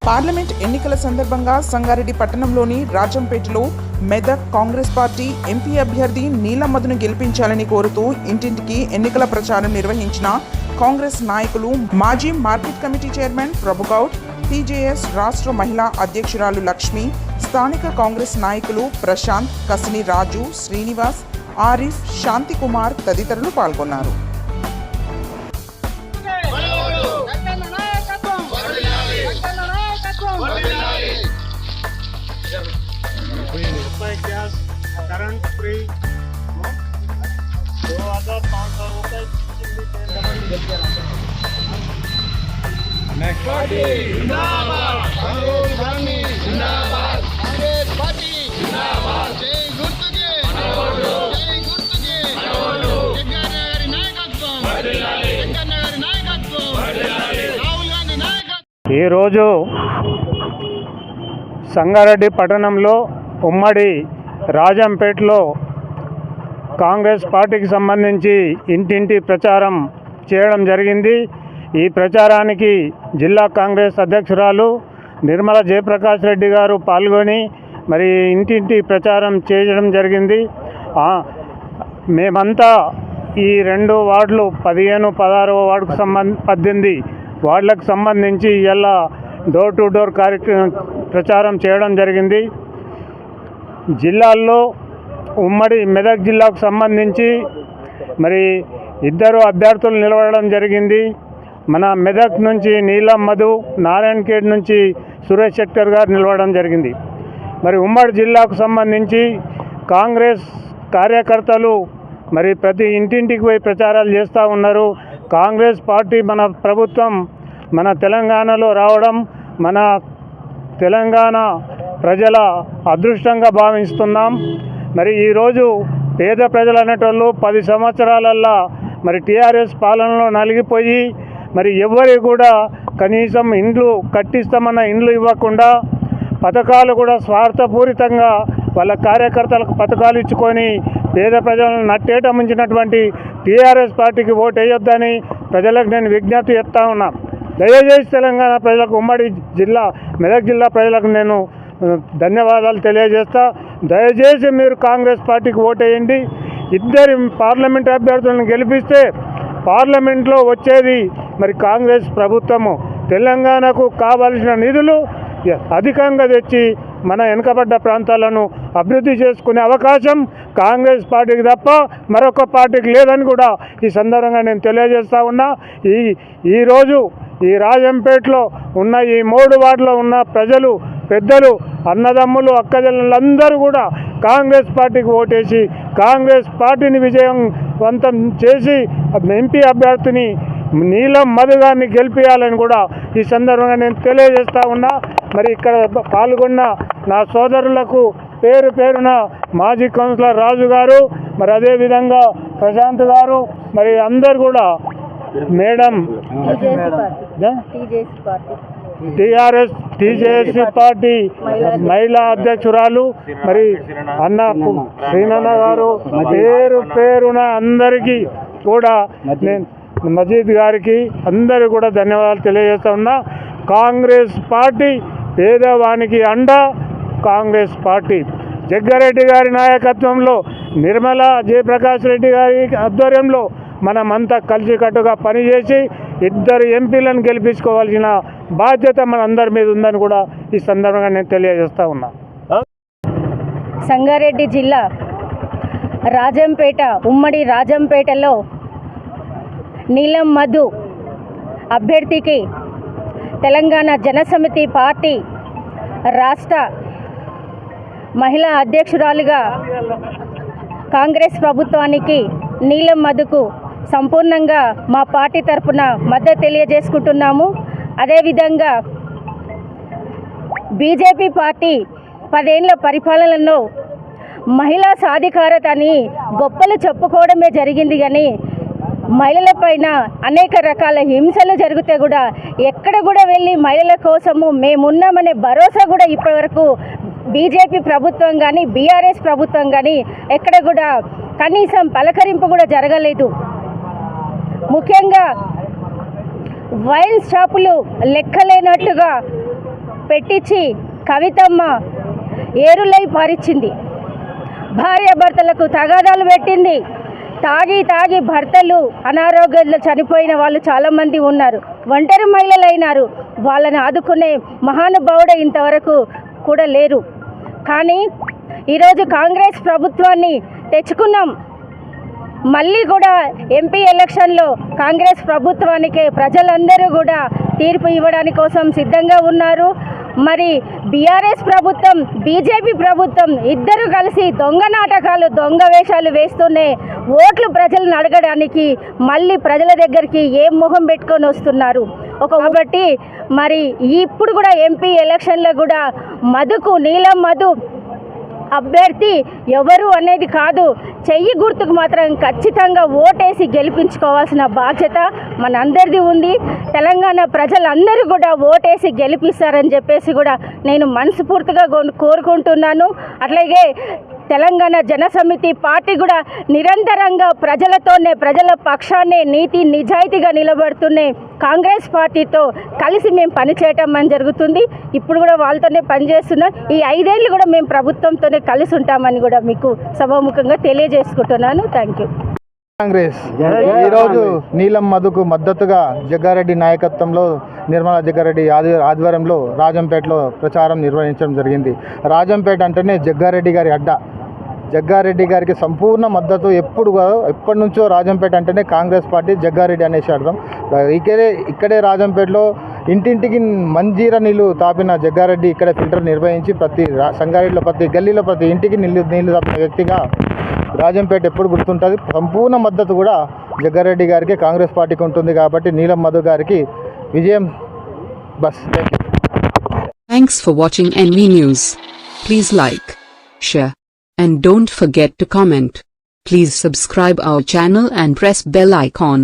Parliament ఎన్నికల సందర్భంగా సంగారెడ్డి పట్టణంలోని రాజంపేటలో మెదక్ కాంగ్రెస్ పార్టీ ఎంపీ అభ్యర్థి నీలం మధును గెలిపించాలని కోరుతూ ఇంటింటికి ఎన్నికల ప్రచారం నిర్వహించిన కాంగ్రెస్ నాయకులు మాజీ market committee chairman Prabhugoud, TJS రాష్ట్ర మహిళా అధ్యక్షురాలు లక్ష్మి, స్థానిక కాంగ్రెస్ నాయకులు ప్రశాంత్, కసిని రాజు, శ్రీనివాస్, ఆరిఫ్, శాంతికుమార్ తదితరులు పాల్గొన్నారు. गैस करंट फ्री 2500 रुपये नेक्स्ट पार्टी जिंदाबाद, कांग्रेस पार्टी जिंदाबाद, कांग्रेस पार्टी जिंदाबाद, जय गुर्तुके जय गुर्तुके जगन्नगारी नायकत्వం जगन्नगारी नायकत्వం రాహుల్ గాంధీ నాయకత్వం. ఈ రోజు సంగారెడ్డి పట్టణంలో ఉమ్మడి రాజంపేటలో కాంగ్రెస్ పార్టీకి సంబంధించి ఇంటింటి ప్రచారం చేయడం జరిగింది. ఈ ప్రచారానికి జిల్లా కాంగ్రెస్ అధ్యక్షురాలు నిర్మల జయప్రకాష్ రెడ్డి గారు పాల్గొని మరి ఇంటింటి ప్రచారం చేయడం జరిగింది. మేమంతా ఈ 2 వార్డులు 15, 16వ వార్డుకు 18 వార్డులకు సంబంధించి ఇలా డోర్ టు డోర్ ప్రచారం చేయడం జరిగింది. జిల్లాల్లో ఉమ్మడి మెదక్ జిల్లాకు సంబంధించి మరి 2 అభ్యర్థులు నిలబడడం జరిగింది. మన మెదక్ నుంచి నీలం మధు, నారాయణఖేడ్ నుంచి సురేష్ శెట్టర్ గారు నిలబడడం జరిగింది. మరి ఉమ్మడి జిల్లాకు సంబంధించి కాంగ్రెస్ కార్యకర్తలు మరి ప్రతి ఇంటింటికి పోయి ప్రచారాలు చేస్తూ ఉన్నారు. కాంగ్రెస్ పార్టీ మన ప్రభుత్వం మన తెలంగాణలో రావడం మన తెలంగాణ ప్రజల అదృష్టంగా భావిస్తున్నాం. మరి ఈరోజు పేద ప్రజలు అనేటోళ్ళు 10 సంవత్సరాలల్లా మరి టీఆర్ఎస్ పాలనలో నలిగిపోయి మరి ఎవరి కూడా కనీసం ఇండ్లు కట్టిస్తామన్న ఇండ్లు ఇవ్వకుండా పథకాలు కూడా స్వార్థపూరితంగా వాళ్ళ కార్యకర్తలకు పథకాలు ఇచ్చుకొని పేద ప్రజలను నట్టేట ముంచినటువంటి టీఆర్ఎస్ పార్టీకి ఓటు వేయొద్దని ప్రజలకు నేను విజ్ఞప్తి చేస్తూ ఉన్నా. దయచేసి తెలంగాణ ప్రజలకు, ఉమ్మడి జిల్లా మెదక్ జిల్లా ప్రజలకు నేను ధన్యవాదాలు తెలియజేస్తా. దయచేసి మీరు కాంగ్రెస్ పార్టీకి ఓటేయండి. 2 పార్లమెంట్ అభ్యర్థులను గెలిపిస్తే పార్లమెంట్లో వచ్చేది మరి కాంగ్రెస్ ప్రభుత్వము తెలంగాణకు కావాల్సిన నిధులు అధికంగా తెచ్చి మన వెనుకబడ్డ ప్రాంతాలను అభివృద్ధి చేసుకునే అవకాశం కాంగ్రెస్ పార్టీకి తప్ప మరొక పార్టీకి లేదని కూడా ఈ సందర్భంగా నేను తెలియజేస్తూ ఉన్నా. ఈరోజు ఈ రాజంపేటలో ఉన్న ఈ 3 వార్డులో ఉన్న ప్రజలు, పెద్దలు, అన్నదమ్ములు, అక్కజల్లందరూ కూడా కాంగ్రెస్ పార్టీకి ఓటేసి కాంగ్రెస్ పార్టీని విజయవంతం చేసి ఎంపీ అభ్యర్థిని నీలం మధు గారిని గెలిపించాలని కూడా ఈ సందర్భంగా నేను తెలియజేస్తూ ఉన్నా. మరి ఇక్కడ పాల్గొన్న నా సోదరులకు పేరు పేరున మాజీ కౌన్సిలర్ రాజు గారు, మరి అదేవిధంగా ప్రశాంత్ గారు, మరి అందరు కూడా మేడం టీజేఎస్ పార్టీ మహిళా అధ్యక్షురాలు మరి అన్న శ్రీనన్న గారు, పేరు పేరున అందరికీ కూడా నేను మజీద్ గారికి అందరూ కూడా ధన్యవాదాలు తెలియజేస్తా ఉన్నా. కాంగ్రెస్ పార్టీ పేదవానికి అండ, కాంగ్రెస్ పార్టీ జగ్గారెడ్డి గారి నాయకత్వంలో, నిర్మల జయప్రకాష్ రెడ్డి గారి ఆధ్వర్యంలో మనమంతా కలిసికట్టుగా పనిచేసి 2 ఎంపీలను గెలిపించుకోవాల్సిన బాధ్యత మనందరి మీద ఉందని కూడా ఈ సందర్భంగా నేను తెలియజేస్తా ఉన్నా. సంగారెడ్డి జిల్లా రాజంపేట, ఉమ్మడి రాజంపేటలో నీలం మధు అభ్యర్థికి తెలంగాణ జనసమితి పార్టీ రాష్ట్ర మహిళా అధ్యక్షురాలుగా కాంగ్రెస్ ప్రభుత్వానికి నీలం మధుకు సంపూర్ణంగా మా పార్టీ తరఫున మద్దతు తెలియజేసుకుంటున్నాము. అదేవిధంగా బీజేపీ పార్టీ 10 ఏళ్ల పరిపాలనలో మహిళా సాధికారతని గొప్పలు చెప్పుకోవడమే జరిగింది, కానీ మహిళలపైన అనేక రకాల హింసలు జరిగితే కూడా ఎక్కడ కూడా వెళ్ళి మహిళల కోసము మేమున్నామనే భరోసా కూడా ఇప్పటివరకు బీజేపీ ప్రభుత్వం కానీ బీఆర్ఎస్ ప్రభుత్వం కానీ ఎక్కడ కూడా కనీసం పలకరింపు కూడా జరగలేదు. ముఖ్యంగా వైన్ షాపులు లెక్కలేనట్టుగా పెట్టించి కవితమ్మ ఏరులై పారిచ్చింది. భార్యాభర్తలకు తగాదాలు పెట్టింది. తాగి భర్తలు అనారోగ్యంలో చనిపోయిన వాళ్ళు చాలామంది ఉన్నారు. ఒంటరి మహిళలు అయినారు. వాళ్ళని ఆదుకునే మహానుభావుడు ఇంతవరకు కూడా లేరు. కానీ ఈరోజు కాంగ్రెస్ ప్రభుత్వాన్ని తెచ్చుకున్నాం. మళ్ళీ కూడా ఎంపీ ఎలక్షన్లో కాంగ్రెస్ ప్రభుత్వానికే ప్రజలందరూ కూడా తీర్పు ఇవ్వడానికి కోసం సిద్ధంగా ఉన్నారు. మరి బీఆర్ఎస్ ప్రభుత్వం, బీజేపీ ప్రభుత్వం ఇద్దరు కలిసి దొంగ నాటకాలు, దొంగ వేషాలు వేస్తూనే ఓట్లు ప్రజలను అడగడానికి మళ్ళీ ప్రజల దగ్గరికి ఏం మొహం పెట్టుకొని వస్తున్నారు. కాబట్టి మరి ఇప్పుడు కూడా ఎంపీ ఎలక్షన్లో కూడా మధుకు, నీలం మధు అభ్యర్థి ఎవరు అనేది కాదు, చెయ్యి గుర్తుకు మాత్రం ఖచ్చితంగా ఓటేసి గెలిపించుకోవాల్సిన బాధ్యత మనందరిది ఉంది. తెలంగాణ ప్రజలందరూ కూడా ఓటేసి గెలిపిస్తారని చెప్పేసి కూడా నేను మనస్ఫూర్తిగా కోరుకుంటున్నాను. అట్లాగే తెలంగాణ జనసమితి పార్టీ కూడా నిరంతరంగా ప్రజలతోనే, ప్రజల పక్షాన్నే నీతి నిజాయితీగా నిలబడుతూనే కాంగ్రెస్ పార్టీతో కలిసి మేము పనిచేయటం అని జరుగుతుంది. ఇప్పుడు కూడా వాళ్ళతోనే పనిచేస్తున్నాం. ఈ 5 ఏళ్ళు కూడా మేము ప్రభుత్వంతోనే కలిసి ఉంటామని కూడా మీకు సభాముఖంగా తెలియజేసుకుంటున్నాను. Thank you. కాంగ్రెస్ ఈరోజు నీలం మధుకు మద్దతుగా జగ్గారెడ్డి నాయకత్వంలో, నిర్మలా జగ్గారెడ్డి ఆధ్వర్యంలో రాజంపేటలో ప్రచారం నిర్వహించడం జరిగింది. రాజంపేట అంటేనే జగ్గారెడ్డి గారి అడ్డ. జగ్గారెడ్డి గారికి సంపూర్ణ మద్దతు. ఎప్పటి నుంచో రాజంపేట అంటేనే కాంగ్రెస్ పార్టీ, జగ్గారెడ్డి అనేసి అర్థం. ఇక్కడే రాజంపేటలో ఇంటింటికి మంజీరా నీళ్లు తాపిన జగ్గారెడ్డి ఇక్కడ ఫిల్టర్ నిర్వహించి సంగారెడ్డిలో ప్రతి గల్లీలో ప్రతి ఇంటికి నీళ్లు తాపిన వ్యక్తిగా రాజంపేట ఎప్పుడు గుర్తుంటుంది. సంపూర్ణ మద్దతు కూడా జగ్గారెడ్డి గారికి, కాంగ్రెస్ పార్టీకి ఉంటుంది. కాబట్టి నీలం మధు గారికి విజయం. Bus. Thanks for watching NV News. Please like, share, and don't forget to comment. Please subscribe our channel and press bell icon.